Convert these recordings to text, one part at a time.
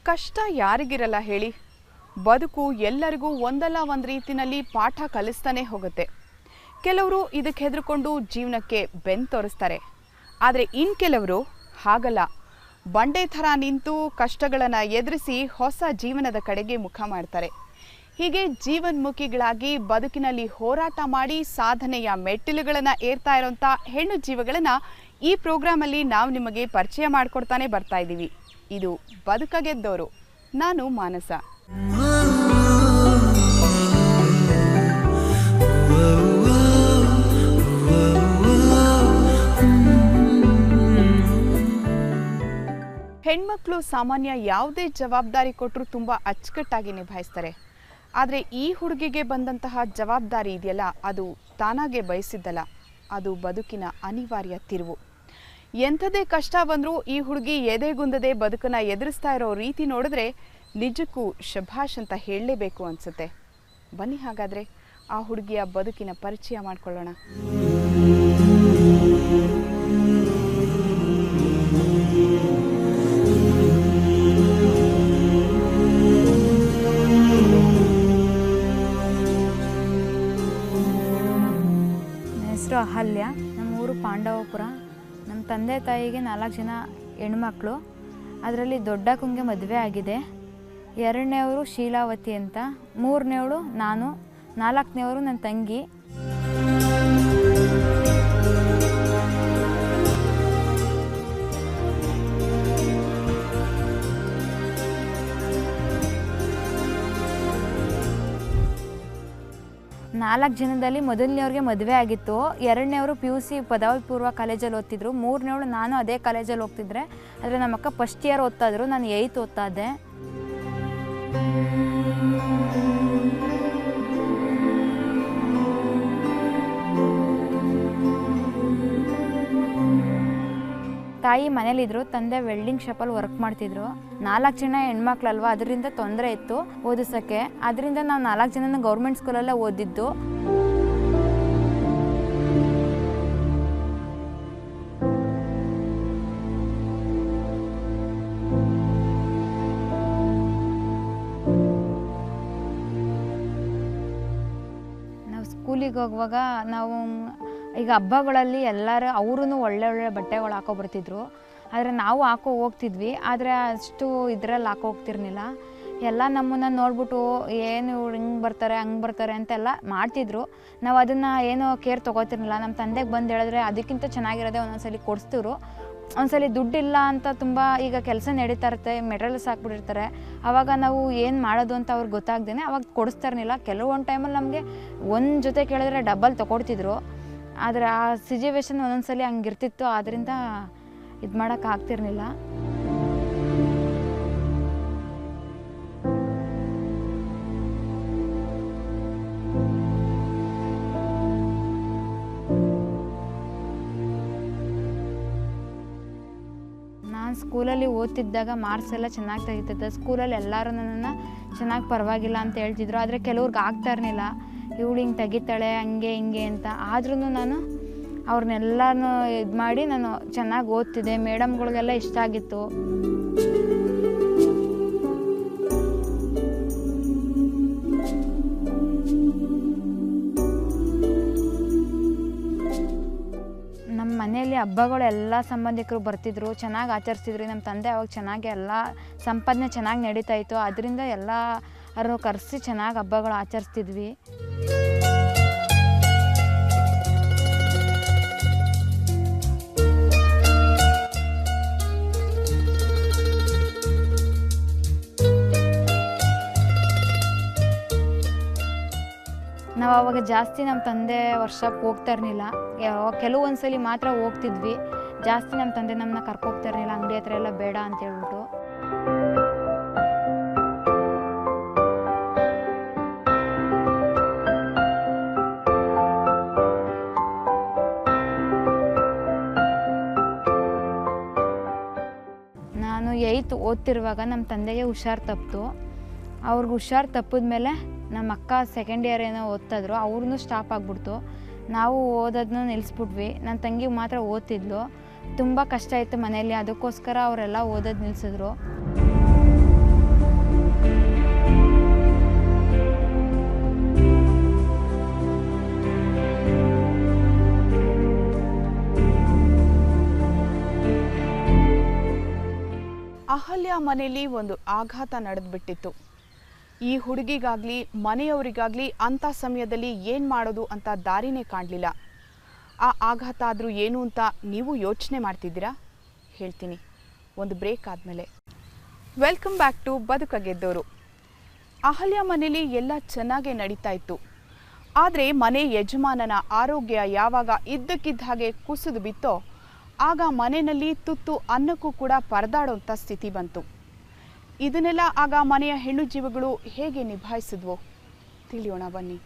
ಕಷ್ಟ ಯಾರಿಗಿರಲ್ಲ ಹೇಳಿ. ಬದುಕು ಎಲ್ಲರಿಗೂ ಒಂದಲ್ಲ ಒಂದು ರೀತಿಯಲ್ಲಿ ಪಾಠ ಕಲಿಸ್ತಾನೆ ಹೋಗುತ್ತೆ. ಕೆಲವರು ಇದಕ್ಕೆ ಹೆದರ್ಕೊಂಡು ಜೀವನಕ್ಕೆ ಬೆನ್ನು ತೋರಿಸ್ತಾರೆ. ಆದರೆ ಇನ್ನು ಕೆಲವರು ಹಾಗಲ್ಲ, ಬಂಡೆ ಥರ ನಿಂತು ಕಷ್ಟಗಳನ್ನು ಎದುರಿಸಿ ಹೊಸ ಜೀವನದ ಕಡೆಗೆ ಮುಖ ಮಾಡ್ತಾರೆ. ಹೀಗೆ ಜೀವನ್ಮುಖಿಗಳಾಗಿ ಬದುಕಿನಲ್ಲಿ ಹೋರಾಟ ಮಾಡಿ ಸಾಧನೆಯ ಮೆಟ್ಟಿಲುಗಳನ್ನು ಏರ್ತಾ ಇರೋಂಥ ಹೆಣ್ಣು ಜೀವಗಳನ್ನು ಈ ಪ್ರೋಗ್ರಾಮಲ್ಲಿ ನಾವು ನಿಮಗೆ ಪರಿಚಯ ಮಾಡಿಕೊಡ್ತಾನೆ ಬರ್ತಾ ಇದ್ದೀವಿ. ಇದು ಬದುಕ ಗೆದ್ದೋರು. ನಾನು ಮಾನಸ. ಹೆಣ್ಮಕ್ಳು ಸಾಮಾನ್ಯ ಯಾವುದೇ ಜವಾಬ್ದಾರಿ ಕೊಟ್ಟರು ತುಂಬ ಅಚ್ಚುಕಟ್ಟಾಗಿ ನಿಭಾಯಿಸ್ತಾರೆ. ಆದರೆ ಈ ಹುಡುಗಿಗೆ ಬಂದಂತಹ ಜವಾಬ್ದಾರಿ ಇದೆಯಲ್ಲ, ಅದು ತಾನಾಗೆ ಬಯಸಿದ್ದಲ್ಲ, ಅದು ಬದುಕಿನ ಅನಿವಾರ್ಯ ತಿರುವು. ಎಂಥದೇ ಕಷ್ಟ ಬಂದರೂ ಈ ಹುಡುಗಿ ಎದೆಗುಂದದೆ ಬದುಕನ್ನು ಎದುರಿಸ್ತಾ ಇರೋ ರೀತಿ ನೋಡಿದ್ರೆ ನಿಜಕ್ಕೂ ಶಭಾಷ್ ಅಂತ ಹೇಳಲೇಬೇಕು ಅನಿಸುತ್ತೆ. ಬನ್ನಿ ಹಾಗಾದರೆ ಆ ಹುಡುಗಿಯ ಬದುಕಿನ ಪರಿಚಯ ಮಾಡಿಕೊಳ್ಳೋಣ. ಹೆಸರು ಅಹಲ್ಯ. ನಮ್ಮ ಊರು ಪಾಂಡವಪುರ. ನಮ್ಮ ತಂದೆ ತಾಯಿಗೆ 4 ಜನ ಹೆಣ್ಮಕ್ಳು. ಅದರಲ್ಲಿ ದೊಡ್ಡಕ್ಕಂಗೆ ಮದುವೆ ಆಗಿದೆ. 2ನೇವರು ಶೀಲಾವತಿ ಅಂತ, 3ನೇವಳು ನಾನು, 4ನೇವರು ನನ್ನ ತಂಗಿ. ನಾಲ್ಕು ಜನದಲ್ಲಿ ಮೊದಲನೇವ್ರಿಗೆ ಮದುವೆ ಆಗಿತ್ತು. 2ನೇವರು PUC ಪದವಿ ಪೂರ್ವ ಕಾಲೇಜಲ್ಲಿ ಓದ್ತಿದ್ರು. 3ನೇವಳು ನಾನು ಅದೇ ಕಾಲೇಜಲ್ಲಿ ಹೋಗ್ತಿದ್ರೆ. ಆದರೆ ನಮ್ಮ ಅಕ್ಕ ಫಸ್ಟ್ ಇಯರ್ ಓದ್ತಾ ಇದ್ರು, ನಾನು 8th ಓದ್ತಾ ಇದ್ದೆ. ತಾಯಿ ಮನೇಲಿದ್ರು, ತಂದೆ ವೆಲ್ಡಿಂಗ್ ಶಾಪಲ್ಲಿ ವರ್ಕ್ ಮಾಡ್ತಿದ್ರು. 4 ಜನ ಹೆಣ್ಮಕ್ಳಲ್ವ, ಅದರಿಂದ ತೊಂದರೆ ಇತ್ತು ಓದಿಸೋಕ್ಕೆ. ಅದರಿಂದ ನಾವು 4 ಜನನ ಗೌರ್ಮೆಂಟ್ ಸ್ಕೂಲಲ್ಲೇ ಓದಿದ್ದು. ನಾವು ಸ್ಕೂಲಿಗೆ ಹೋಗುವಾಗ ನಾವು ಈಗ ಹಬ್ಬಗಳಲ್ಲಿ ಎಲ್ಲರೂ ಅವರೂ ಒಳ್ಳೆ ಬಟ್ಟೆಗಳು ಹಾಕೋ ಬರ್ತಿದ್ರು. ಆದರೆ ನಾವು ಹಾಕೋ ಹೋಗ್ತಿದ್ವಿ, ಆದರೆ ಅಷ್ಟು ಇದರಲ್ಲಿ ಹಾಕೋ ಹೋಗ್ತಿರ್ಲಿಲ್ಲ. ಎಲ್ಲ ನಮ್ಮನ್ನು ನೋಡ್ಬಿಟ್ಟು ಏನು ಹಿಂಗೆ ಬರ್ತಾರೆ ಹಂಗೆ ಬರ್ತಾರೆ ಅಂತೆಲ್ಲ ಮಾಡ್ತಿದ್ರು. ನಾವು ಅದನ್ನು ಏನೋ ಕೇರ್ ತೊಗೋತಿರ್ಲಿಲ್ಲ. ನಮ್ಮ ತಂದೆಗೆ ಬಂದು ಹೇಳಿದ್ರೆ ಅದಕ್ಕಿಂತ ಚೆನ್ನಾಗಿರೋದೇ ಒಂದೊಂದ್ಸಲಿ ಕೊಡಿಸ್ತಿದ್ರು. ಒಂದ್ಸಲಿ ದುಡ್ಡಿಲ್ಲ ಅಂತ ತುಂಬ ಈಗ ಕೆಲಸ ನಡೀತಾ ಇರುತ್ತೆ, ಮೆಟೀರಿಯಲ್ಸ್ ಹಾಕ್ಬಿಟ್ಟಿರ್ತಾರೆ. ಆವಾಗ ನಾವು ಏನು ಮಾಡೋದು ಅಂತ ಅವ್ರಿಗೆ ಗೊತ್ತಾಗ್ದೇ ಅವಾಗ ಕೊಡಿಸ್ತಾ ಇರಲಿಲ್ಲ. ಕೆಲವೊಂದು ಟೈಮಲ್ಲಿ ನಮಗೆ ಒಂದು ಜೊತೆ ಕೇಳಿದ್ರೆ ಡಬಲ್ ತೊಗೊಡ್ತಿದ್ರು. ಆದರೆ ಆ ಸಿಚುವೇಶನ್ ಒಂದೊಂದ್ಸಲಿ ಹಂಗಿರ್ತಿತ್ತು. ಆದ್ದರಿಂದ ಇದು ಮಾಡೋಕ್ಕಾಗ್ತಿರ್ಲಿಲ್ಲ. ನಾನು ಸ್ಕೂಲಲ್ಲಿ ಓದ್ತಿದ್ದಾಗ ಮಾರ್ಕ್ಸ್ ಎಲ್ಲ ಚೆನ್ನಾಗಿ ತೆಗಿತಿದ್ದೆ. ಸ್ಕೂಲಲ್ಲಿ ಎಲ್ಲರೂ ನನ್ನನ್ನು ಚೆನ್ನಾಗಿ ಪರವಾಗಿಲ್ಲ ಅಂತ ಹೇಳ್ತಿದ್ರು. ಆದರೆ ಕೆಲವ್ರಿಗೆ ಆಗ್ತಾ ಇರಲಿಲ್ಲ, ಇವಳು ಹಿಂಗೆ ತೆಗಿತಾಳೆ ಹಂಗೆ ಹಿಂಗೆ ಅಂತ. ಆದ್ರೂ ನಾನು ಅವ್ರನ್ನೆಲ್ಲನೂ ಇದು ಮಾಡಿ ನಾನು ಚೆನ್ನಾಗಿ ಓದ್ತಿದ್ದೆ. ಮೇಡಮ್ಗಳಿಗೆಲ್ಲ ಇಷ್ಟ ಆಗಿತ್ತು. ನಮ್ಮ ಮನೆಯಲ್ಲಿ ಹಬ್ಬಗಳು ಎಲ್ಲ ಸಂಬಂಧಿಕರು ಬರ್ತಿದ್ರು, ಚೆನ್ನಾಗಿ ಆಚರಿಸ್ತಿದ್ರು. ನಮ್ಮ ತಂದೆ ಅವಾಗ ಚೆನ್ನಾಗಿ ಎಲ್ಲ ಸಂಪಾದನೆ ಚೆನ್ನಾಗಿ ನಡೀತಾ ಇತ್ತು. ಅದರಿಂದ ಎಲ್ಲರೂ ಕರೆಸಿ ಚೆನ್ನಾಗಿ ಹಬ್ಬಗಳು ಆಚರಿಸ್ತಿದ್ವಿ. ನಾವು ಅವಾಗ ಜಾಸ್ತಿ ನಮ್ಮ ತಂದೆ ವರ್ಷಕ್ಕೆ ಹೋಗ್ತಾ ಇರಲಿಲ್ಲ. ಕೆಲವೊಂದ್ಸಲಿ ಮಾತ್ರ ಹೋಗ್ತಿದ್ವಿ. ಜಾಸ್ತಿ ನಮ್ಮ ತಂದೆ ನಮ್ಮನ್ನ ಕರ್ಕೋಗ್ತಾ ಇರಲಿಲ್ಲ, ಅಂಗಡಿ ಹತ್ರ ಎಲ್ಲ ಬೇಡ ಅಂತ ಹೇಳ್ಬಿಟ್ಟು. ನಾನು 8th ಓದ್ತಿರುವಾಗ ನಮ್ಮ ತಂದೆಗೆ ಹುಷಾರು ತಪ್ಪಿತು. ಅವ್ರಿಗೆ ಹುಷಾರು ತಪ್ಪಿದ್ಮೇಲೆ ನಮ್ಮ ಅಕ್ಕ 2nd ಇಯರ್ ಏನೋ ಓದ್ತಾಯಿದ್ರು, ಅವ್ರೂ ಸ್ಟಾಪ್ ಆಗಿಬಿಡ್ತು. ನಾವು ಓದೋದನ್ನ ನಿಲ್ಲಿಸ್ಬಿಟ್ವಿ. ನನ್ನ ತಂಗಿ ಮಾತ್ರ ಓದ್ತಿದ್ಲು. ತುಂಬ ಕಷ್ಟ ಇತ್ತು ಮನೆಯಲ್ಲಿ, ಅದಕ್ಕೋಸ್ಕರ ಅವರೆಲ್ಲ ಓದೋದು ನಿಲ್ಲಿಸಿದ್ರು. ಅಹಲ್ಯ ಮನೆಯಲ್ಲಿ ಒಂದು ಆಘಾತ ನಡೆದ್ಬಿಟ್ಟಿತ್ತು. ಈ ಹುಡುಗಿಗಾಗಲಿ ಮನೆಯವರಿಗಾಗಲಿ ಅಂಥ ಸಮಯದಲ್ಲಿ ಏನು ಮಾಡೋದು ಅಂತ ದಾರಿನೇ ಕಾಣಲಿಲ್ಲ. ಆ ಆಘಾತ ಆದರೂ ಏನು ಅಂತ ನೀವು ಯೋಚನೆ ಮಾಡ್ತಿದ್ದೀರಾ? ಹೇಳ್ತೀನಿ ಒಂದು ಬ್ರೇಕ್ ಆದಮೇಲೆ. ವೆಲ್ಕಮ್ ಬ್ಯಾಕ್ ಟು ಬದುಕ ಗೆದ್ದೋರು. ಅಹಲ್ಯ ಮನೆಯಲ್ಲಿ ಎಲ್ಲ ಚೆನ್ನಾಗೇ ನಡೀತಾ ಇತ್ತು. ಆದರೆ ಮನೆ ಯಜಮಾನನ ಆರೋಗ್ಯ ಯಾವಾಗ ಇದ್ದಕ್ಕಿದ್ದ ಹಾಗೆ ಕುಸಿದು ಬಿತ್ತೋ ಆಗ ಮನೆಯಲ್ಲಿ ತುತ್ತು ಅನ್ನಕ್ಕೂ ಕೂಡ ಪರದಾಡೋಂಥ ಸ್ಥಿತಿ ಬಂತು. ಇದನ್ನೆಲ್ಲ ಆಗ ಮನೆಯ ಹೆಣ್ಣು ಜೀವಗಳು ಹೇಗೆ ನಿಭಾಯಿಸಿದ್ವೋ ತಿಳಿಯೋಣ ಬನ್ನಿ.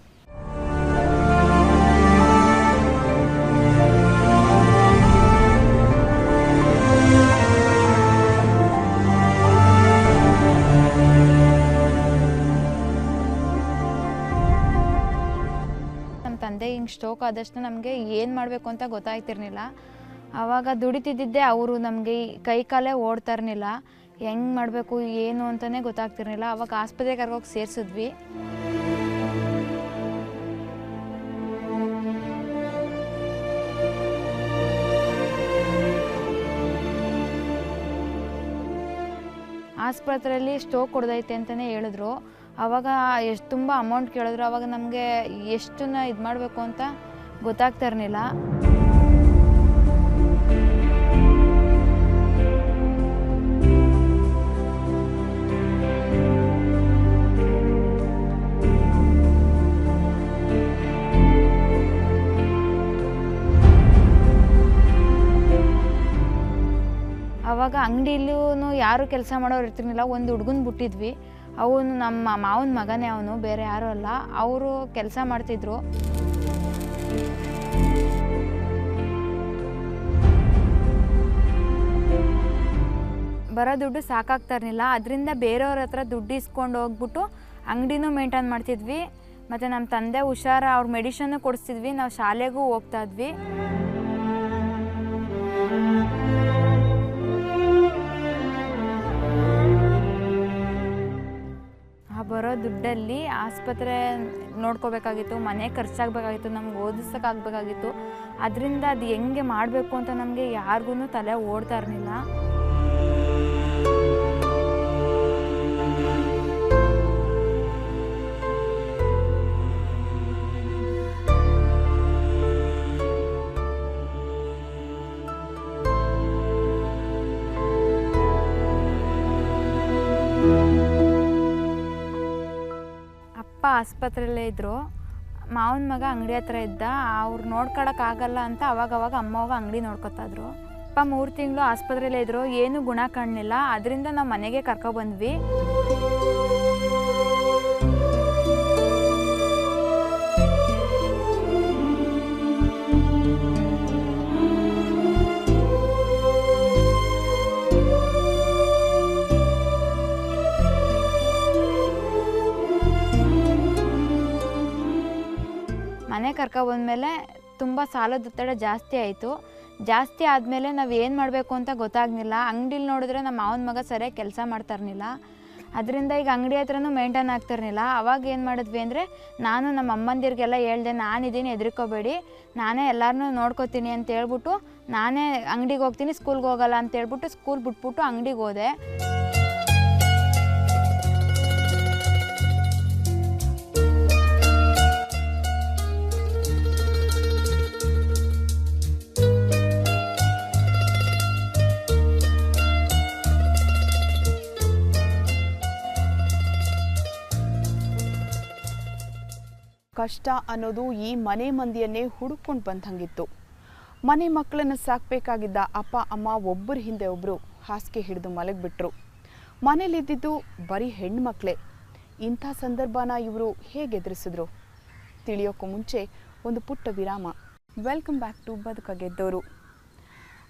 ನಮ್ಮ ತಂದೆ ಹಿಂಗೆ ಸ್ಟ್ರೋಕ್ ಆದಷ್ಟು ನಮಗೆ ಏನು ಮಾಡಬೇಕು ಅಂತ ಗೊತ್ತಾಗ್ತಿರ್ಲಿಲ್ಲ. ಆವಾಗ ದುಡಿತಿದ್ದಿದ್ದೆ ಅವರು, ನಮಗೆ ಕೈ ಕಾಲೇ ಓಡ್ತಾ ಇರಲಿಲ್ಲ. ಹೆಂಗೆ ಮಾಡಬೇಕು ಏನು ಅಂತಲೇ ಗೊತ್ತಾಗ್ತಿರ್ಲಿಲ್ಲ. ಆವಾಗ ಆಸ್ಪತ್ರೆಗೆ ಕರ್ಕೋಗಿ ಸೇರಿಸಿದ್ವಿ. ಆಸ್ಪತ್ರೆಯಲ್ಲಿ ಸ್ಟ್ರೋಕ್ ಹೊಡೆದೈತೆ ಅಂತಲೇ ಹೇಳಿದ್ರು. ಆವಾಗ ತುಂಬ ಅಮೌಂಟ್ ಕೇಳಿದ್ರು. ಆವಾಗ ನಮಗೆ ಎಷ್ಟನ್ನ ಇದು ಮಾಡಬೇಕು ಅಂತ ಗೊತ್ತಾಗ್ತಾ ಇರಲಿಲ್ಲ. ಆವಾಗ ಅಂಗಡಿಲೂ ಯಾರು ಕೆಲಸ ಮಾಡೋರು ಇರ್ತಿರ್ಲಿಲ್ಲ. ಒಂದು ಹುಡುಗನ ಬಿಟ್ಟಿದ್ವಿ. ಅವನು ನಮ್ಮ ಮಾವನ ಮಗನೇ, ಅವನು ಬೇರೆ ಯಾರೂ ಅಲ್ಲ. ಅವರು ಕೆಲಸ ಮಾಡ್ತಿದ್ರು. ಬರೋ ದುಡ್ಡು ಸಾಕಾಗ್ತಾ ಇರಲಿಲ್ಲ. ಅದರಿಂದ ಬೇರೆಯವ್ರ ಹತ್ರ ದುಡ್ಡು ಇಸ್ಕೊಂಡು ಹೋಗ್ಬಿಟ್ಟು ಅಂಗಡಿನೂ ಮೇಂಟೈನ್ ಮಾಡ್ತಿದ್ವಿ. ಮತ್ತು ನಮ್ಮ ತಂದೆ ಹುಷಾರ, ಅವ್ರ ಮೆಡಿಷನ್ನು ಕೊಡಿಸ್ತಿದ್ವಿ. ನಾವು ಶಾಲೆಗೂ ಹೋಗ್ತಾ ಇದ್ವಿ. ಬರೋ ದುಡ್ಡಲ್ಲಿ ಆಸ್ಪತ್ರೆ ನೋಡ್ಕೋಬೇಕಾಗಿತ್ತು, ಮನೆ ಖರ್ಚಾಗಬೇಕಾಗಿತ್ತು, ನಮ್ಗೆ ಓದಿಸೋಕ್ಕಾಗಬೇಕಾಗಿತ್ತು. ಅದರಿಂದ ಅದು ಹೆಂಗೆ ಮಾಡಬೇಕು ಅಂತ ನಮಗೆ ಯಾರಿಗೂ ತಲೆ ಓಡ್ತಾ ಇರಲಿಲ್ಲ. ಆಸ್ಪತ್ರೆಯಲ್ಲೇ ಇದ್ದರು. ಮಾವನ ಮಗ ಅಂಗಡಿ ಹತ್ರ ಇದ್ದ. ಅವ್ರು ನೋಡ್ಕೊಳಕ್ಕಾಗಲ್ಲ ಅಂತ ಅವಾಗವಾಗ ಅಮ್ಮವಾಗ ಅಂಗಡಿ ನೋಡ್ಕೊತಾಯಿದ್ರು. ಅಪ್ಪ 3 ತಿಂಗಳು ಆಸ್ಪತ್ರೆಯಲ್ಲೇ ಇದ್ದರು. ಏನೂ ಗುಣ ಕಾಣಲಿಲ್ಲ. ಅದರಿಂದ ನಾವು ಮನೆಗೆ ಕರ್ಕೊಬಂದ್ವಿ. ಮನೆ ಕರ್ಕೊಬಂದ್ಮೇಲೆ ತುಂಬ ಸಾಲದ ಒತ್ತಡ ಜಾಸ್ತಿ ಆಯಿತು. ಜಾಸ್ತಿ ಆದಮೇಲೆ ನಾವು ಏನು ಮಾಡಬೇಕು ಅಂತ ಗೊತ್ತಾಗಲಿಲ್ಲ. ಅಂಗಡಿಲಿ ನೋಡಿದ್ರೆ ನಮ್ಮ ಮಾವನ ಮಗ ಸರಿಯಾಗಿ ಕೆಲಸ ಮಾಡ್ತಾ ಇರಲಿಲ್ಲ. ಅದರಿಂದ ಈಗ ಅಂಗಡಿ ಹತ್ರನೂ ಮೇಂಟೈನ್ ಆಗ್ತಿರ್ಲಿಲ್ಲ. ಅವಾಗ ಏನು ಮಾಡಿದ್ವಿ ಅಂದರೆ, ನಾನು ನಮ್ಮ ಅಮ್ಮಂದಿರಿಗೆಲ್ಲ ಹೇಳ್ದೆ, ನಾನಿದ್ದೀನಿ, ಹೆದರ್ಕೋಬೇಡಿ, ನಾನೇ ಎಲ್ಲರನ್ನೂ ನೋಡ್ಕೋತೀನಿ ಅಂತ ಹೇಳ್ಬಿಟ್ಟು, ನಾನೇ ಅಂಗಡಿಗೆ ಹೋಗ್ತೀನಿ, ಸ್ಕೂಲ್ಗೆ ಹೋಗಲ್ಲ ಅಂತ ಹೇಳ್ಬಿಟ್ಟು ಸ್ಕೂಲ್ ಬಿಟ್ಬಿಟ್ಟು ಅಂಗಡಿಗೆ ಹೋದೆ. ಕಷ್ಟ ಅನ್ನೋದು ಈ ಮನೆ ಮಂದಿಯನ್ನೇ ಹುಡುಕೊಂಡು ಬಂದಂಗಿತ್ತು. ಮನೆ ಮಕ್ಕಳನ್ನು ಸಾಕಬೇಕಾಗಿದ್ದ ಅಪ್ಪ ಅಮ್ಮ ಒಬ್ಬರ ಹಿಂದೆ ಒಬ್ಬರು ಹಾಸಿಗೆ ಹಿಡಿದು ಮಲಗಿಬಿಟ್ರು. ಮನೇಲಿದ್ದಿದ್ದು ಬರೀ ಹೆಣ್ಮಕ್ಳೇ. ಇಂಥ ಸಂದರ್ಭನ ಇವರು ಹೇಗೆ ಎದುರಿಸಿದ್ರು ತಿಳಿಯೋಕ್ಕೂ ಮುಂಚೆ ಒಂದು ಪುಟ್ಟ ವಿರಾಮ. ವೆಲ್ಕಮ್ ಬ್ಯಾಕ್ ಟು ಬದುಕ ಗೆದ್ದೋರು.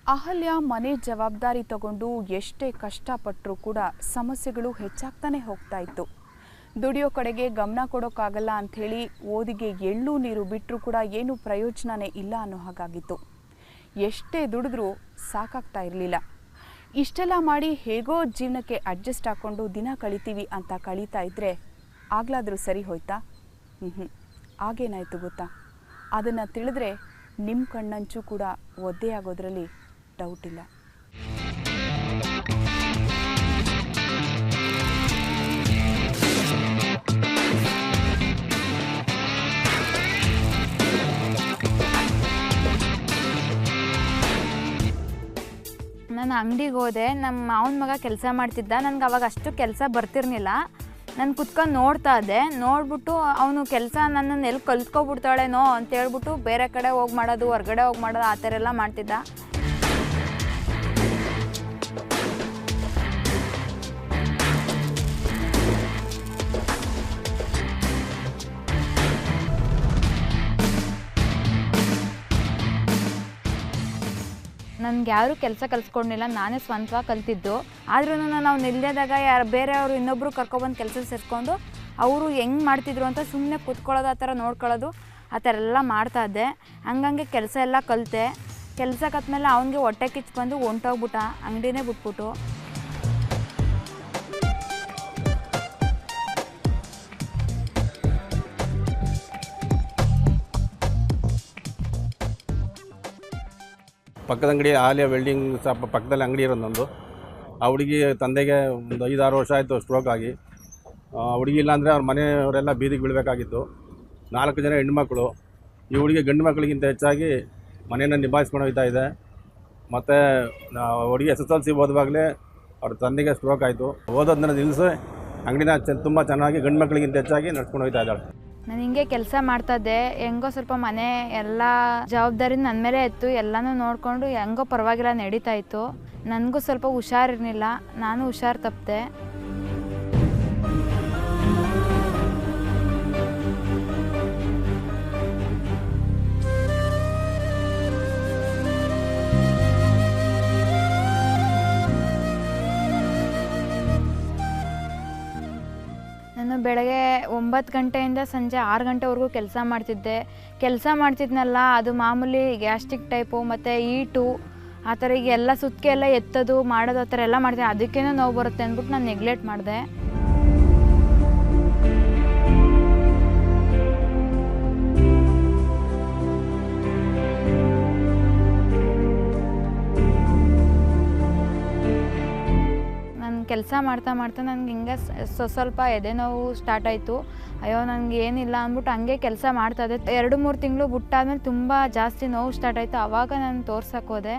ಅಹಲ್ಯ ಮನೆ ಜವಾಬ್ದಾರಿ ತಗೊಂಡು ಎಷ್ಟೇ ಕಷ್ಟಪಟ್ಟರೂ ಕೂಡ ಸಮಸ್ಯೆಗಳು ಹೆಚ್ಚಾಗ್ತಾನೆ ಹೋಗ್ತಾ ಇತ್ತು. ದುಡಿಯೋ ಕಡೆಗೆ ಗಮನ ಕೊಡೋಕ್ಕಾಗಲ್ಲ ಅಂಥೇಳಿ ಓದಿಗೆ ಎಳ್ಳು ನೀರು ಬಿಟ್ಟರೂ ಕೂಡ ಏನು ಪ್ರಯೋಜನನೇ ಇಲ್ಲ ಅನ್ನೋ ಹಾಗಾಗಿತ್ತು. ಎಷ್ಟೇ ದುಡಿದ್ರೂ ಸಾಕಾಗ್ತಾ ಇರಲಿಲ್ಲ. ಇಷ್ಟೆಲ್ಲ ಮಾಡಿ ಹೇಗೋ ಜೀವನಕ್ಕೆ ಅಡ್ಜಸ್ಟ್ ಹಾಕ್ಕೊಂಡು ದಿನ ಕಳಿತೀವಿ ಅಂತ ಕಳೀತಾ ಇದ್ದರೆ ಆಗ್ಲಾದರೂ ಸರಿ ಹೋಯ್ತಾ? ಆಗೇನಾಯಿತು ಗೊತ್ತಾ? ಅದನ್ನು ತಿಳಿದ್ರೆ ನಿಮ್ಮ ಕಣ್ಣಂಚು ಕೂಡ ಒದ್ದೆ ಆಗೋದ್ರಲ್ಲಿ ಡೌಟ್ ಇಲ್ಲ. ನಾನು ಅಂಗಡಿಗೆ ಹೋದೆ. ನಮ್ಮ ಮಾವನ ಮಗ ಕೆಲಸ ಮಾಡ್ತಿದ್ದ. ನನಗೆ ಅವಾಗ ಅಷ್ಟು ಕೆಲಸ ಬರ್ತಿರ್ಲಿಲ್ಲ. ನಾನು ಕುತ್ಕೊಂಡು ನೋಡ್ತಾ ಇದ್ದೆ. ನೋಡ್ಬಿಟ್ಟು ಅವನು ಕೆಲಸ ನನ್ನನ್ನು ಎಲ್ಲಿ ಕಲ್ತ್ಕೊಬಿಡ್ತಾಳೇನೋ ಅಂತೇಳ್ಬಿಟ್ಟು ಬೇರೆ ಕಡೆ ಹೋಗಿ ಮಾಡೋದು, ಹೊರಗಡೆ ಹೋಗಿ ಮಾಡೋದು, ಆ ಥರ ಎಲ್ಲ ಮಾಡ್ತಿದ್ದ. ನನಗೆ ಯಾರೂ ಕೆಲಸ ಕಲಿಸ್ಕೊಂಡಿಲ್ಲ, ನಾನೇ ಸ್ವಂತವಾಗಿ ಕಲ್ತಿದ್ದು. ಆದ್ರೂ ನಾವು ನಿಲ್ಲದಾಗ ಬೇರೆಯವರು ಇನ್ನೊಬ್ಬರು ಕರ್ಕೊಬಂದು ಕೆಲಸ ಸೇರಿಸ್ಕೊಂಡು ಅವರು ಹೆಂಗೆ ಮಾಡ್ತಿದ್ರು ಅಂತ ಸುಮ್ಮನೆ ಕೂತ್ಕೊಳ್ಳೋದು, ಆ ಥರ ನೋಡ್ಕೊಳ್ಳೋದು, ಆ ಥರ ಎಲ್ಲ ಮಾಡ್ತಾ ಇದ್ದೆ. ಹಂಗಂಗೆ ಕೆಲಸ ಎಲ್ಲ ಕಲಿತೆ. ಕೆಲಸ ಕಲ್ತ್ಮೇಲೆ ಅವನಿಗೆ ಹೊಟ್ಟೆ ಕಿಚ್ಚು ಬಂದು ಹೊಂಟೋಗ್ಬಿಟ್ಟ, ಅಂಗಡಿನೇ ಬಿಟ್ಬಿಟ್ಟು. ಪಕ್ಕದ ಅಂಗಡಿ ಆಲಿಯಾ ವೆಲ್ಡಿಂಗ್ ಶಾಪ್ ಪಕ್ಕದಲ್ಲಿ ಅಂಗಡಿ ಇರೋದು ನಂದು. ಆ ಹುಡುಗಿ ತಂದೆಗೆ ಒಂದು 5-6 ವರ್ಷ ಆಯಿತು ಸ್ಟ್ರೋಕ್ ಆಗಿ. ಹುಡುಗಿ ಇಲ್ಲಾಂದರೆ ಅವ್ರ ಮನೆಯವರೆಲ್ಲ ಬೀದಿಗೆ ಬೀಳಬೇಕಾಗಿತ್ತು. 4 ಜನ ಹೆಣ್ಮಕ್ಳು. ಈ ಹುಡುಗಿ ಗಂಡು ಮಕ್ಕಳಿಗಿಂತ ಹೆಚ್ಚಾಗಿ ಮನೆಯನ್ನು ನಿಭಾಯಿಸ್ಕೊಂಡು ಹೋಗ್ತಾ ಇದೆ. ಮತ್ತು ಹುಡುಗಿ SSLC ಓದುವಾಗಲೇ ಅವ್ರ ತಂದೆಗೆ ಸ್ಟ್ರೋಕ್ ಆಯಿತು. ಓದೋದನ್ನ ನಿಲ್ಲಿಸಿ ಅಂಗಡಿನ ತುಂಬ ಚೆನ್ನಾಗಿ ಗಂಡು ಮಕ್ಕಳಿಗಿಂತ ಹೆಚ್ಚಾಗಿ ನಡ್ಸ್ಕೊಂಡು ಹೋಗ್ತಾ ಇದ್ದಾಳೆ. ನಾನು ಹಿಂಗೆ ಕೆಲಸ ಮಾಡ್ತಾಯಿದ್ದೆ. ಹೆಂಗೋ ಸ್ವಲ್ಪ ಮನೆ ಎಲ್ಲ ಜವಾಬ್ದಾರಿ ನನ್ನ ಮೇಲೆ ಇತ್ತು. ಎಲ್ಲನೂ ನೋಡಿಕೊಂಡು ಹೆಂಗೋ ಪರವಾಗಿಲ್ಲ ನಡೀತಾ ಇತ್ತು. ನನಗೂ ಸ್ವಲ್ಪ ಹುಷಾರಿರಲಿಲ್ಲ, ನಾನು ಹುಷಾರು ತಪ್ಪಿದೆ. ನಾನು ಬೆಳಗ್ಗೆ 9 ಗಂಟೆಯಿಂದ ಸಂಜೆ 6 ಗಂಟೆವರೆಗೂ ಕೆಲಸ ಮಾಡ್ತಿದ್ದೆ. ಕೆಲಸ ಮಾಡ್ತಿದ್ನಲ್ಲ, ಅದು ಮಾಮೂಲಿ ಗ್ಯಾಸ್ಟ್ರಿಕ್ ಟೈಪು ಮತ್ತು ಈಟು ಆ ಥರ ಈಗ ಎಲ್ಲ ಸುತ್ತಿಗೆ ಎಲ್ಲ ಎತ್ತೋದು ಮಾಡೋದು ಆ ಥರ ಎಲ್ಲ ಮಾಡ್ತೀನಿ. ಅದಕ್ಕೇನೋ ನೋವು ಬರುತ್ತೆ ಅಂದ್ಬಿಟ್ಟು ನಾನು ನೆಗ್ಲೆಕ್ಟ್ ಮಾಡಿದೆ. ಕೆಲಸ ಮಾಡ್ತಾ ನನಗೆ ಹಿಂಗೆ ಸ್ವಲ್ಪ ಎದೆ ನೋವು ಸ್ಟಾರ್ಟ್ ಆಯಿತು. ಅಯ್ಯೋ ನನಗೆ ಏನಿಲ್ಲ ಅಂದ್ಬಿಟ್ಟು ಹಂಗೆ ಕೆಲಸ ಮಾಡ್ತಾಯಿದ್ದೆ. 2-3 ತಿಂಗಳು ಬಿಟ್ಟಾದ್ಮೇಲೆ ತುಂಬ ಜಾಸ್ತಿ ನೋವು ಸ್ಟಾರ್ಟ್ ಆಯಿತು. ಆವಾಗ ನಾನು ತೋರ್ಸಕ್ಕೆ ಹೋದೆ.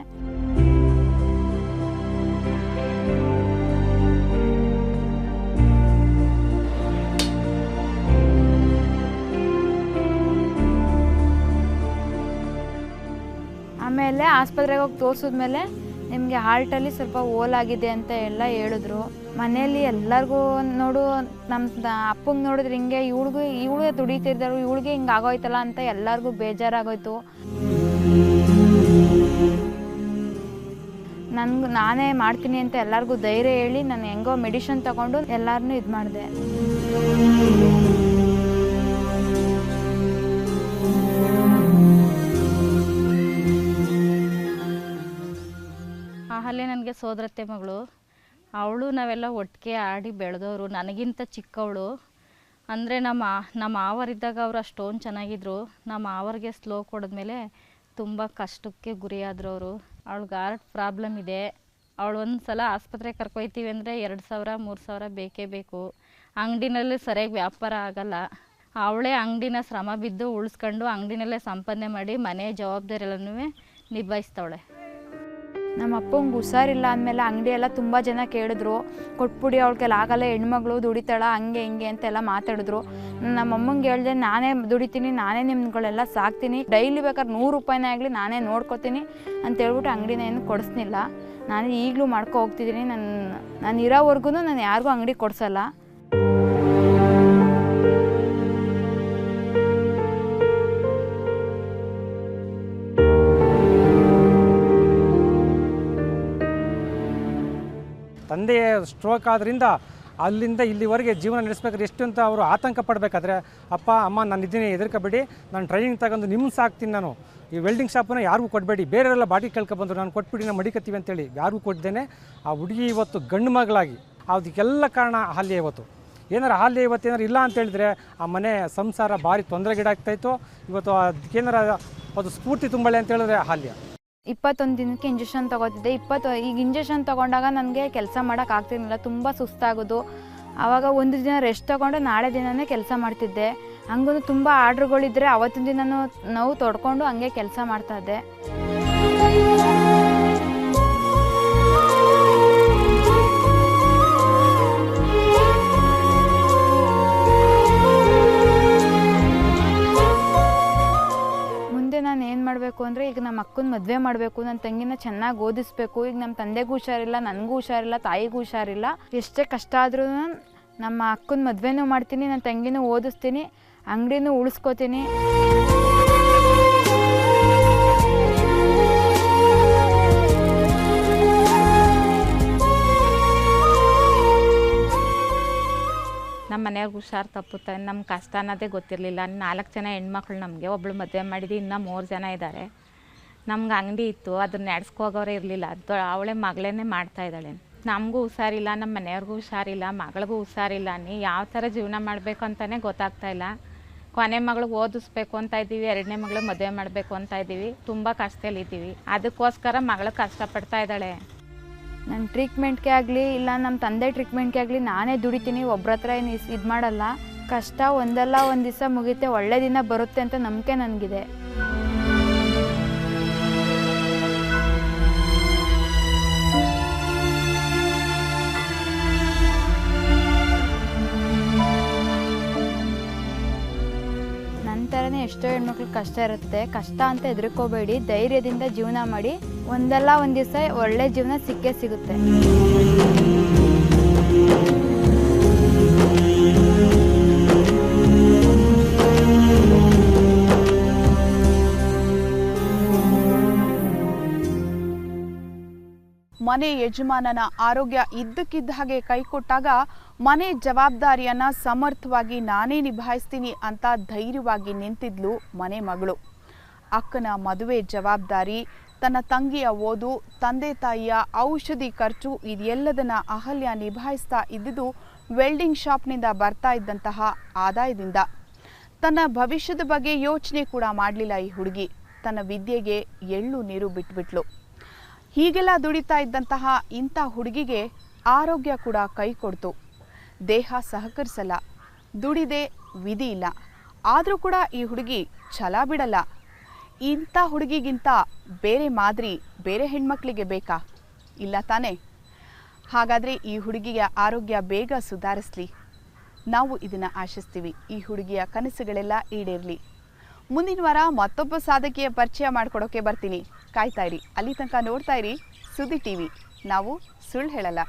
ಆಮೇಲೆ ಆಸ್ಪತ್ರೆಗೆ ಹೋಗಿ ತೋರಿಸಿದ್ಮೇಲೆ ನಿಮಗೆ ಹಾರ್ಟಲ್ಲಿ ಸ್ವಲ್ಪ ಹೋಲಾಗಿದೆ ಅಂತ ಎಲ್ಲ ಹೇಳಿದ್ರು. ಮನೆಯಲ್ಲಿ ಎಲ್ಲರಿಗೂ ನೋಡು, ನಮ್ಮ ಅಪ್ಪಂಗೆ ನೋಡಿದ್ರೆ ಹಿಂಗೆ ಇವಳು ದುಡಿತಿರ್ದರು, ಇವಳಿಗೆ ಹಿಂಗೆ ಆಗೋಯ್ತಲ್ಲ ಅಂತ ಎಲ್ಲರಿಗೂ ಬೇಜಾರಾಗೋಯ್ತು. ನಾನೇ ಮಾಡ್ತೀನಿ ಅಂತ ಎಲ್ಲರಿಗೂ ಧೈರ್ಯ ಹೇಳಿ ನಾನು ಹೆಂಗೋ ಮೆಡಿಷನ್ ತಗೊಂಡು ಎಲ್ಲರನ್ನೂ ಇದು ಮಾಡಿದೆ. ಅಹಲ್ಯ ನನಗೆ ಸೋದರತ್ತೆ ಮಗಳು. ಅವಳು ನಾವೆಲ್ಲ ಒಟ್ಟಿಗೆ ಆಡಿ ಬೆಳೆದವರು. ನನಗಿಂತ ಚಿಕ್ಕವಳು. ಅಂದರೆ ನಮ್ಮ ಮಾವರಿದ್ದಾಗ ಅವರು ಅಷ್ಟೊಂದು ಚೆನ್ನಾಗಿದ್ರು. ನಮ್ಮ ಮಾವರಿಗೆ ಸ್ಲೋ ಕೊಡಿದ್ಮೇಲೆ ತುಂಬ ಕಷ್ಟಕ್ಕೆ ಗುರಿಯಾದರು ಅವರು. ಅವಳಿಗೆ ಹಾರ್ಟ್ ಪ್ರಾಬ್ಲಮ್ ಇದೆ. ಅವಳು ಒಂದು ಸಲ ಆಸ್ಪತ್ರೆಗೆ ಕರ್ಕೊಯ್ತೀವಿ ಅಂದರೆ 2,000-3,000 ಬೇಕೇ ಬೇಕು. ಅಂಗಡಿನಲ್ಲಿ ಸರಿಯಾಗಿ ವ್ಯಾಪಾರ ಆಗಲ್ಲ. ಅವಳೇ ಅಂಗಡಿನ ಶ್ರಮ ಬಿದ್ದು ಉಳಿಸ್ಕೊಂಡು ಅಂಗಡಿನಲ್ಲೇ ಸಂಪಾದನೆ ಮಾಡಿ ಮನೆ ಜವಾಬ್ದಾರಿ ಎಲ್ಲನೂ ನಿಭಾಯಿಸ್ತಾವಳೆ. ನಮ್ಮ ಅಪ್ಪಂಗೆ ಹುಷಾರಿಲ್ಲ ಅಂದಮೇಲೆ ಅಂಗಡಿ ಎಲ್ಲ ತುಂಬ ಜನ ಕೇಳಿದ್ರು, ಕೊಟ್ಬಿಡಿ ಅವಳಿಗೆಲ್ಲ ಆಗಲ್ಲ, ಹೆಣ್ಮಗಳು ದುಡಿತಾಳ ಹಂಗೆ ಹಿಂಗೆ ಅಂತೆಲ್ಲ ಮಾತಾಡಿದ್ರು. ನಮ್ಮ ಅಮ್ಮಂಗೆ ಹೇಳಿದೆ, ನಾನೇ ದುಡಿತೀನಿ, ನಾನೇ ನಿಮ್ಗಳೆಲ್ಲ ಸಾಕ್ತೀನಿ, ಡೈಲಿ ಬೇಕಾದ್ರೆ 100 ರೂಪಾಯಿನೇ ಆಗಲಿ ನಾನೇ ನೋಡ್ಕೊತೀನಿ ಅಂತ ಹೇಳ್ಬಿಟ್ಟು ಅಂಗಡಿನ ಏನು ಕೊಡಿಸ್ನಿಲ್ಲ. ನಾನು ಈಗಲೂ ಮಾಡ್ಕೊ ಹೋಗ್ತಿದ್ದೀನಿ. ನಾನು ಇರೋವರೆಗೂ ನಾನು ಯಾರಿಗೂ ಅಂಗಡಿ ಕೊಡಿಸಲ್ಲ. ತಂದೆ ಸ್ಟ್ರೋಕ್ ಆದ್ದರಿಂದ ಅಲ್ಲಿಂದ ಇಲ್ಲಿವರೆಗೆ ಜೀವನ ನಡೆಸ್ಬೇಕಾದ್ರೆ ಎಷ್ಟು ಅಂತ ಅವರು ಆತಂಕ ಪಡಬೇಕಾದ್ರೆ, ಅಪ್ಪ ಅಮ್ಮ ನಾನು ಇದ್ದೀನಿ, ಹೆದರ್ಕೋಬೇಡಿ, ನಾನು ಟ್ರೈನಿಂಗ್ ತಗೊಂಡು ನಿಮ್ಗೆ ಸಾಕ್ತೀನಿ, ನಾನು ಈ ವೆಲ್ಡಿಂಗ್ ಶಾಪನ್ನು ಯಾರಿಗೂ ಕೊಡಬೇಡಿ, ಬೇರೆಯವರೆಲ್ಲ ಬಾಡಿ ಕೇಳ್ಕೊಬಂದರು ನಾನು ಕೊಟ್ಬಿಡಿ, ನಾನು ಮಡಿಕತ್ತೀವಿ ಅಂತೇಳಿ ಯಾರಿಗೂ ಕೊಡ್ದೇನೆ ಆ ಹುಡುಗಿ ಇವತ್ತು ಗಂಡು ಮಗಳಾಗಿ ಅದಕ್ಕೆಲ್ಲ ಕಾರಣ ಅಹಲ್ಯ. ಇವತ್ತು ಏನಾರು ಅಹಲ್ಯ ಇವತ್ತೇನಾರು ಇಲ್ಲ ಅಂತ ಹೇಳಿದ್ರೆ ಆ ಮನೆ ಸಂಸಾರ ಭಾರಿ ತೊಂದರೆಗೀಡಾಗ್ತಾಯಿತ್ತು. ಇವತ್ತು ಅದಕ್ಕೇನಾರ ಅದು ಸ್ಫೂರ್ತಿ ತುಂಬಳೆ ಅಂತ ಹೇಳಿದ್ರೆ ಅಹಲ್ಯ. 21 ದಿನಕ್ಕೆ ಇಂಜೆಕ್ಷನ್ ತೊಗೋತಿದ್ದೆ. ಈಗ ಇಂಜೆಕ್ಷನ್ ತೊಗೊಂಡಾಗ ನನಗೆ ಕೆಲಸ ಮಾಡೋಕೆ ಆಗ್ತಿರ್ಲಿಲ್ಲ, ತುಂಬ ಸುಸ್ತಾಗೋದು. ಆವಾಗ ಒಂದು ದಿನ ರೆಸ್ಟ್ ತೊಗೊಂಡು ನಾಳೆ ದಿನವೇ ಕೆಲಸ ಮಾಡ್ತಿದ್ದೆ. ಹಂಗೂ ತುಂಬ ಆರ್ಡ್ರುಗಳಿದ್ದರೆ ಅವತ್ತಿನ ದಿನನೂ ನೋವು ತೊಡ್ಕೊಂಡು ಹಂಗೆ ಕೆಲಸ ಮಾಡ್ತಾಯಿದ್ದೆ. ನಾನು ಏನು ಮಾಡಬೇಕು ಅಂದರೆ, ಈಗ ನಮ್ಮ ಅಕ್ಕನ ಮದುವೆ ಮಾಡಬೇಕು, ನನ್ನ ತಂಗಿನ ಚೆನ್ನಾಗಿ ಓದಿಸ್ಬೇಕು. ಈಗ ನಮ್ಮ ತಂದೆಗೂ ಹುಷಾರಿಲ್ಲ, ನನಗೂ ಹುಷಾರಿಲ್ಲ, ತಾಯಿಗೂ ಹುಷಾರಿಲ್ಲ. ಎಷ್ಟೇ ಕಷ್ಟ ಆದ್ರೂ ನಮ್ಮ ಅಕ್ಕನ ಮದುವೆನೂ ಮಾಡ್ತೀನಿ, ನನ್ನ ತಂಗಿನೂ ಓದಿಸ್ತೀನಿ, ಅಂಗಡಿನೂ ಉಳಿಸ್ಕೋತೀನಿ. ನಮ್ಮ ಮನೆಯವ್ರಿಗೆ ಹುಷಾರು ತಪ್ಪುತ್ತೆ, ನಮ್ಮ ಕಷ್ಟ ಅನ್ನೋದೇ ಗೊತ್ತಿರಲಿಲ್ಲ. 4 ಜನ ಹೆಣ್ಮಕ್ಳು ನಮಗೆ, ಒಬ್ಬಳು ಮದುವೆ ಮಾಡಿದ್ದು, ಇನ್ನೂ 3 ಜನ ಇದ್ದಾರೆ. ನಮ್ಗೆ ಅಂಗಡಿ ಇತ್ತು, ಅದನ್ನ ನಡೆಸ್ಕೋಗೋರೇ ಇರಲಿಲ್ಲ. ಅವಳೇ ಮಗಳೇ ಮಾಡ್ತಾಯಿದ್ದಾಳೆ. ನಮಗೂ ಹುಷಾರಿಲ್ಲ, ನಮ್ಮ ಮನೆಯವ್ರಿಗೂ ಹುಷಾರಿಲ್ಲ, ಮಗಳಿಗೂ ಹುಷಾರಿಲ್ಲ. ಯಾವ ಥರ ಜೀವನ ಮಾಡಬೇಕು ಅಂತಲೇ ಗೊತ್ತಾಗ್ತಾಯಿಲ್ಲ. ಕೊನೆ ಮಗಳಿಗೆ ಓದಿಸ್ಬೇಕು ಅಂತ ಇದ್ದೀವಿ, 2ನೇ ಮಗಳಿಗೆ ಮದುವೆ ಮಾಡಬೇಕು ಅಂತ ಇದ್ದೀವಿ. ತುಂಬ ಕಷ್ಟದಲ್ಲಿದ್ದೀವಿ. ಅದಕ್ಕೋಸ್ಕರ ಮಗಳು ಕಷ್ಟಪಡ್ತಾ ಇದ್ದಾಳೆ. ನನ್ನ ಟ್ರೀಟ್ಮೆಂಟ್ಗೆ ಆಗಲಿ ಇಲ್ಲ ನಮ್ಮ ತಂದೆ ಟ್ರೀಟ್ಮೆಂಟ್ಗೆ ಆಗಲಿ ನಾನೇ ದುಡಿತೀನಿ, ಒಬ್ರ ಹತ್ರ ಏನು ಇದು ಮಾಡಲ್ಲ. ಕಷ್ಟ ಒಂದಲ್ಲ ಒಂದು ದಿವಸ ಮುಗಿತೆ, ಒಳ್ಳೆ ದಿನ ಬರುತ್ತೆ ಅಂತ ನಂಬಿಕೆ ನನಗಿದೆ. ನಂತರನೇ ಎಷ್ಟೋ ಹೆಣ್ಮಕ್ಳಿಗೆ ಕಷ್ಟ ಇರುತ್ತೆ. ಕಷ್ಟ ಅಂತ ಹೆದರ್ಕೋಬೇಡಿ, ಧೈರ್ಯದಿಂದ ಜೀವನ ಮಾಡಿ. ಒಂದಲ್ಲ ಒಂದು ದಿವಸ ಒಳ್ಳೆ ಜೀವನ ಸಿಕ್ಕೇ ಸಿಗುತ್ತೆ. ಮನೆ ಯಜಮಾನನ ಆರೋಗ್ಯ ಇದ್ದಕ್ಕಿದ್ದ ಹಾಗೆ ಕೈಕೊಟ್ಟಾಗ ಮನೆ ಜವಾಬ್ದಾರಿಯನ್ನ ಸಮರ್ಥವಾಗಿ ನಾನೇ ನಿಭಾಯಿಸ್ತೀನಿ ಅಂತ ಧೈರ್ಯವಾಗಿ ನಿಂತಿದ್ಲು ಮನೆ ಮಗಳು. ಅಕ್ಕನ ಮದುವೆ ಜವಾಬ್ದಾರಿ, ತನ್ನ ತಂಗಿಯ ಓದು, ತಂದೆ ತಾಯಿಯ ಔಷಧಿ ಖರ್ಚು, ಇದೆಲ್ಲದನ್ನ ಅಹಲ್ಯ ನಿಭಾಯಿಸ್ತಾ ಇದ್ದುದು ವೆಲ್ಡಿಂಗ್ ಶಾಪ್ನಿಂದ ಬರ್ತಾ ಇದ್ದಂತಹ ಆದಾಯದಿಂದ. ತನ್ನ ಭವಿಷ್ಯದ ಬಗ್ಗೆ ಯೋಚನೆ ಕೂಡ ಮಾಡಲಿಲ್ಲ ಈ ಹುಡುಗಿ. ತನ್ನ ವಿದ್ಯೆಗೆ ಎಳ್ಳು ನೀರು ಬಿಟ್ಬಿಟ್ಲು. ಹೀಗೆಲ್ಲ ದುಡಿತಾ ಇದ್ದಂತಹ ಇಂಥ ಹುಡುಗಿಗೆ ಆರೋಗ್ಯ ಕೂಡ ಕೈ ಕೊಡ್ತು. ದೇಹ ಸಹಕರಿಸಲ್ಲ, ದುಡಿದೆ ವಿಧಿ ಇಲ್ಲ. ಆದರೂ ಕೂಡ ಈ ಹುಡುಗಿ ಛಲ ಬಿಡಲ್ಲ. ಇಂಥ ಹುಡುಗಿಗಿಂತ ಬೇರೆ ಮಾದರಿ ಬೇರೆ ಹೆಣ್ಮಕ್ಳಿಗೆ ಬೇಕಾ? ಇಲ್ಲ ತಾನೇ? ಹಾಗಾದರೆ ಈ ಹುಡುಗಿಯ ಆರೋಗ್ಯ ಬೇಗ ಸುಧಾರಿಸಲಿ, ನಾವು ಇದನ್ನು ಆಶಿಸ್ತೀವಿ. ಈ ಹುಡುಗಿಯ ಕನಸುಗಳೆಲ್ಲ ಈಡೇರಲಿ. ಮುಂದಿನ ವಾರ ಮತ್ತೊಬ್ಬ ಸಾಧಕಿಯ ಪರಿಚಯ ಮಾಡಿಕೊಡೋಕೆ ಬರ್ತೀನಿ. ಕಾಯ್ತಾ ಇರಿ. ಅಲ್ಲಿ ತನಕ ನೋಡ್ತಾ ಇರಿ ಸುದ್ದಿ ಟಿವಿ. ನಾವು ಸುಳ್ಳು ಹೇಳಲ್ಲ.